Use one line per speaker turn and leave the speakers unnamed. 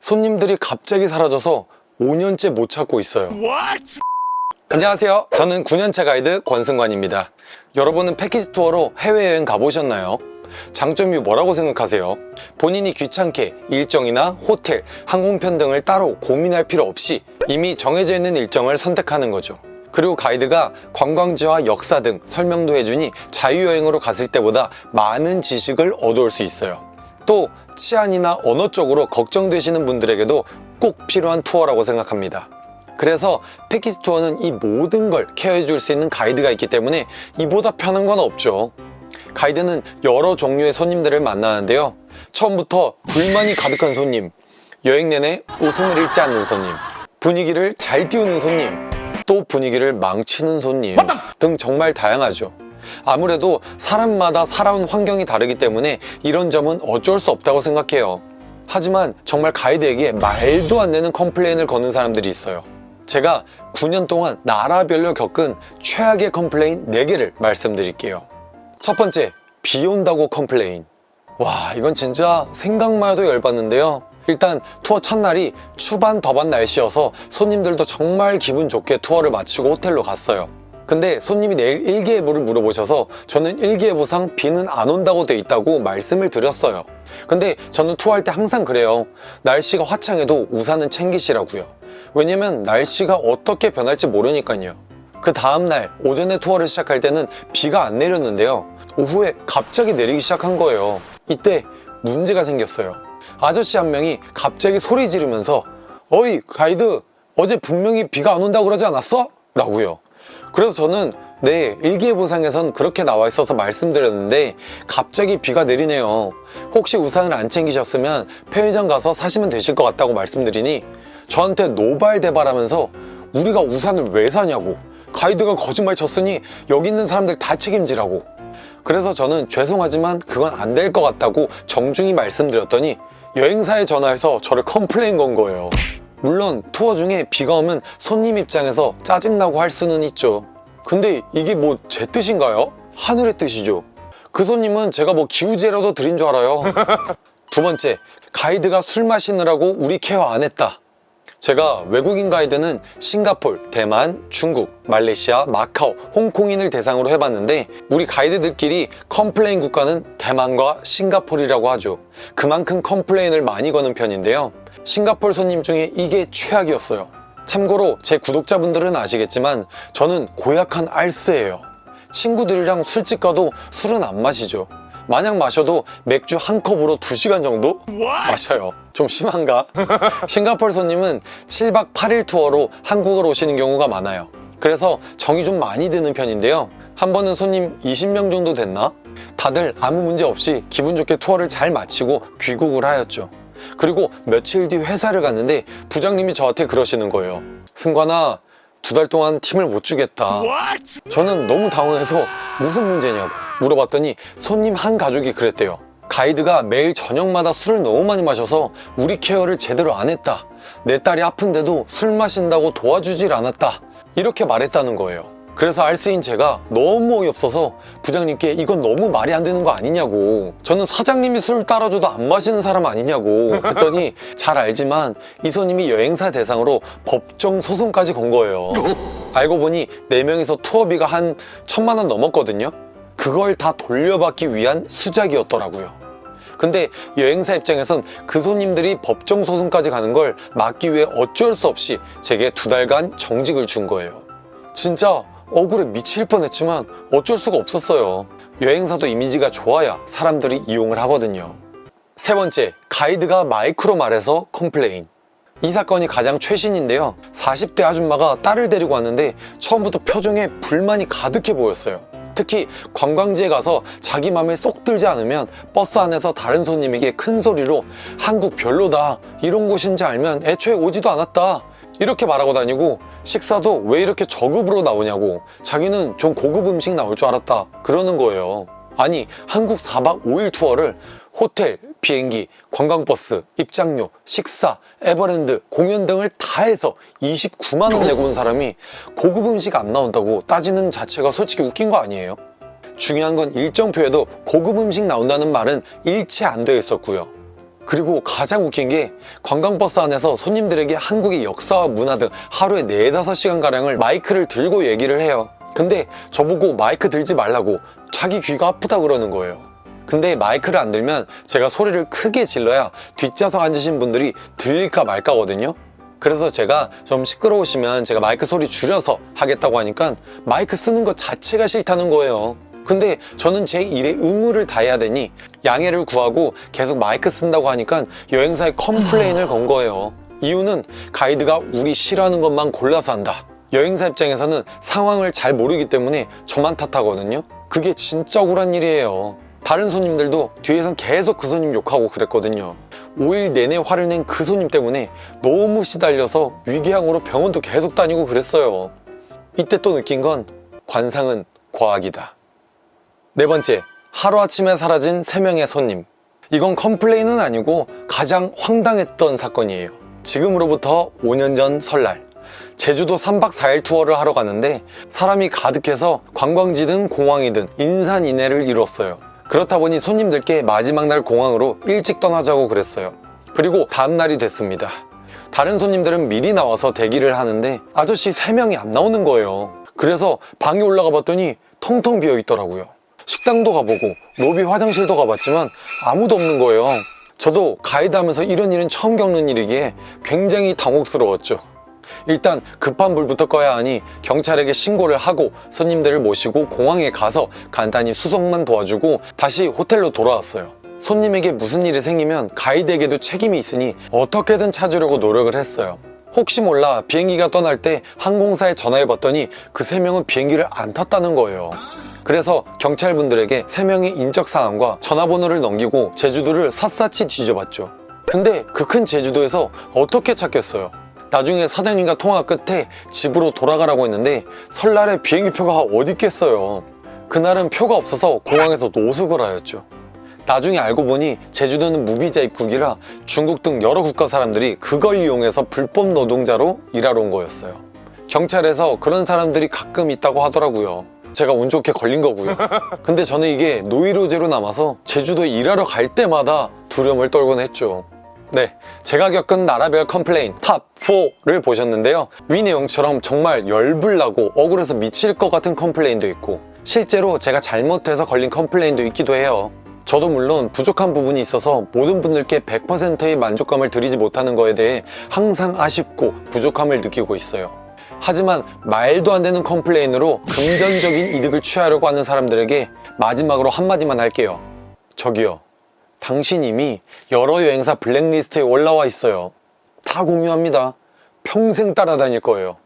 손님들이 갑자기 사라져서 5년째 못 찾고 있어요.
What?
안녕하세요. 저는 9년차 가이드 권승관입니다. 여러분은 패키지 투어로 해외여행 가보셨나요? 장점이 뭐라고 생각하세요? 본인이 귀찮게 일정이나 호텔, 항공편 등을 따로 고민할 필요 없이 이미 정해져 있는 일정을 선택하는 거죠. 그리고 가이드가 관광지와 역사 등 설명도 해주니 자유여행으로 갔을 때보다 많은 지식을 얻어올 수 있어요. 또 치안이나 언어 쪽으로 걱정되시는 분들에게도 꼭 필요한 투어라고 생각합니다. 그래서 패키지 투어는 이 모든 걸 케어해 줄 수 있는 가이드가 있기 때문에 이보다 편한 건 없죠. 가이드는 여러 종류의 손님들을 만나는데요. 처음부터 불만이 가득한 손님, 여행 내내 웃음을 잃지 않는 손님, 분위기를 잘 띄우는 손님, 또 분위기를 망치는 손님 등 정말 다양하죠. 아무래도 사람마다 살아온 환경이 다르기 때문에 이런 점은 어쩔 수 없다고 생각해요. 하지만 정말 가이드에게 말도 안 되는 컴플레인을 거는 사람들이 있어요. 제가 9년 동안 나라별로 겪은 최악의 컴플레인 4개를 말씀드릴게요. 첫 번째, 비 온다고 컴플레인. 와, 이건 진짜 생각만 해도 열받는데요. 일단 투어 첫날이 추반 더반 날씨여서 손님들도 정말 기분 좋게 투어를 마치고 호텔로 갔어요. 근데 손님이 내일 일기예보를 물어보셔서 저는 일기예보상 비는 안 온다고 돼 있다고 말씀을 드렸어요. 근데 저는 투어할 때 항상 그래요. 날씨가 화창해도 우산은 챙기시라고요. 왜냐면 날씨가 어떻게 변할지 모르니까요. 그 다음날 오전에 투어를 시작할 때는 비가 안 내렸는데요. 오후에 갑자기 내리기 시작한 거예요. 이때 문제가 생겼어요. 아저씨 한 명이 갑자기 소리 지르면서 어이 가이드, 어제 분명히 비가 안 온다고 그러지 않았어? 라고요. 그래서 저는 네, 일기예보상에선 그렇게 나와 있어서 말씀드렸는데 갑자기 비가 내리네요. 혹시 우산을 안 챙기셨으면 편의점 가서 사시면 되실 것 같다고 말씀드리니 저한테 노발대발하면서 우리가 우산을 왜 사냐고, 가이드가 거짓말 쳤으니 여기 있는 사람들 다 책임지라고. 그래서 저는 죄송하지만 그건 안 될 것 같다고 정중히 말씀드렸더니 여행사에 전화해서 저를 컴플레인 건 거예요. 물론 투어 중에 비가 오면 손님 입장에서 짜증나고 할 수는 있죠. 근데 이게 뭐 제 뜻인가요? 하늘의 뜻이죠. 그 손님은 제가 뭐 기우제라도 드린 줄 알아요. 두 번째, 가이드가 술 마시느라고 우리 케어 안 했다. 제가 외국인 가이드는 싱가폴, 대만, 중국, 말레이시아, 마카오, 홍콩인을 대상으로 해봤는데 우리 가이드들끼리 컴플레인 국가는 대만과 싱가폴이라고 하죠. 그만큼 컴플레인을 많이 거는 편인데요. 싱가폴 손님 중에 이게 최악이었어요. 참고로 제 구독자분들은 아시겠지만 저는 고약한 알스예요. 친구들이랑 술집 가도 술은 안 마시죠. 만약 마셔도 맥주 한 컵으로 2시간 정도 마셔요. 좀 심한가? 싱가포르 손님은 7박 8일 투어로 한국으로 오시는 경우가 많아요. 그래서 정이 좀 많이 드는 편인데요. 한 번은 손님 20명 정도 됐나? 다들 아무 문제 없이 기분 좋게 투어를 잘 마치고 귀국을 하였죠. 그리고 며칠 뒤 회사를 갔는데 부장님이 저한테 그러시는 거예요. 승관아, 2달 동안 팀을 못 주겠다. 저는 너무 당황해서 무슨 문제냐고 물어봤더니 손님 한 가족이 그랬대요. 가이드가 매일 저녁마다 술을 너무 많이 마셔서 우리 케어를 제대로 안 했다. 내 딸이 아픈데도 술 마신다고 도와주질 않았다. 이렇게 말했다는 거예요. 그래서 알스인 제가 너무 어이없어서 부장님께 이건 너무 말이 안 되는 거 아니냐고, 저는 사장님이 술 따라줘도 안 마시는 사람 아니냐고 했더니 잘 알지만 이 손님이 여행사 대상으로 법정 소송까지 건 거예요. 알고 보니 4명이서 투어비가 한 1,000만 원 넘었거든요. 그걸 다 돌려받기 위한 수작이었더라고요. 근데 여행사 입장에선 그 손님들이 법정 소송까지 가는 걸 막기 위해 어쩔 수 없이 제게 2달간 정직을 준 거예요. 진짜 억울해 미칠 뻔했지만 어쩔 수가 없었어요. 여행사도 이미지가 좋아야 사람들이 이용을 하거든요. 세 번째, 가이드가 마이크로 말해서 컴플레인. 이 사건이 가장 최신인데요. 40대 아줌마가 딸을 데리고 왔는데 처음부터 표정에 불만이 가득해 보였어요. 특히 관광지에 가서 자기 맘에 쏙 들지 않으면 버스 안에서 다른 손님에게 큰 소리로 한국 별로다, 이런 곳인지 알면 애초에 오지도 않았다, 이렇게 말하고 다니고, 식사도 왜 이렇게 저급으로 나오냐고, 자기는 좀 고급 음식 나올 줄 알았다 그러는 거예요. 아니, 한국 4박 5일 투어를 호텔, 비행기, 관광버스, 입장료, 식사, 에버랜드, 공연 등을 다 해서 29만 원 내고 온 사람이 고급 음식 안 나온다고 따지는 자체가 솔직히 웃긴 거 아니에요? 중요한 건 일정표에도 고급 음식 나온다는 말은 일체 안 되어 있었고요. 그리고 가장 웃긴 게 관광버스 안에서 손님들에게 한국의 역사와 문화 등 하루에 4~5시간가량을 마이크를 들고 얘기를 해요. 근데 저보고 마이크 들지 말라고, 자기 귀가 아프다 그러는 거예요. 근데 마이크를 안 들면 제가 소리를 크게 질러야 뒷좌석 앉으신 분들이 들릴까 말까거든요. 그래서 제가 좀 시끄러우시면 제가 마이크 소리 줄여서 하겠다고 하니까 마이크 쓰는 것 자체가 싫다는 거예요. 근데 저는 제 일의 의무를 다해야 되니 양해를 구하고 계속 마이크 쓴다고 하니까 여행사에 컴플레인을 건 거예요. 이유는 가이드가 우리 싫어하는 것만 골라서 한다. 여행사 입장에서는 상황을 잘 모르기 때문에 저만 탓하거든요. 그게 진짜 억울한 일이에요. 다른 손님들도 뒤에선 계속 그 손님 욕하고 그랬거든요. 5일 내내 화를 낸 그 손님 때문에 너무 시달려서 위궤양으로 병원도 계속 다니고 그랬어요. 이때 또 느낀 건 관상은 과학이다. 네 번째, 하루아침에 사라진 3명의 손님. 이건 컴플레인은 아니고 가장 황당했던 사건이에요. 지금으로부터 5년 전 설날, 제주도 3박 4일 투어를 하러 갔는데 사람이 가득해서 관광지든 공항이든 인산인해를 이뤘어요. 그렇다 보니 손님들께 마지막 날 공항으로 일찍 떠나자고 그랬어요. 그리고 다음날이 됐습니다. 다른 손님들은 미리 나와서 대기를 하는데 아저씨 3명이 안 나오는 거예요. 그래서 방에 올라가 봤더니 텅텅 비어 있더라고요. 식당도 가보고 로비 화장실도 가봤지만 아무도 없는 거예요. 저도 가이드 하면서 이런 일은 처음 겪는 일이기에 굉장히 당혹스러웠죠. 일단 급한 불부터 꺼야 하니 경찰에게 신고를 하고 손님들을 모시고 공항에 가서 간단히 수속만 도와주고 다시 호텔로 돌아왔어요. 손님에게 무슨 일이 생기면 가이드에게도 책임이 있으니 어떻게든 찾으려고 노력을 했어요. 혹시 몰라 비행기가 떠날 때 항공사에 전화해봤더니 그 3명은 비행기를 안 탔다는 거예요. 그래서 경찰분들에게 3명의 인적사항과 전화번호를 넘기고 제주도를 샅샅이 뒤져봤죠. 근데 그 큰 제주도에서 어떻게 찾겠어요? 나중에 사장님과 통화 끝에 집으로 돌아가라고 했는데 설날에 비행기표가 어디 있겠어요. 그날은 표가 없어서 공항에서 노숙을 하였죠. 나중에 알고 보니 제주도는 무비자 입국이라 중국 등 여러 국가 사람들이 그걸 이용해서 불법 노동자로 일하러 온 거였어요. 경찰에서 그런 사람들이 가끔 있다고 하더라고요. 제가 운 좋게 걸린 거고요. 근데 저는 이게 노이로제로 남아서 제주도에 일하러 갈 때마다 두려움을 떨곤 했죠. 네, 제가 겪은 나라별 컴플레인 탑 4를 보셨는데요. 위 내용처럼 정말 열불나고 억울해서 미칠 것 같은 컴플레인도 있고 실제로 제가 잘못해서 걸린 컴플레인도 있기도 해요. 저도 물론 부족한 부분이 있어서 모든 분들께 100%의 만족감을 드리지 못하는 거에 대해 항상 아쉽고 부족함을 느끼고 있어요. 하지만 말도 안 되는 컴플레인으로 금전적인 이득을 취하려고 하는 사람들에게 마지막으로 한마디만 할게요. 저기요, 당신 이미 여러 여행사 블랙리스트에 올라와 있어요. 다 공유합니다. 평생 따라다닐 거예요.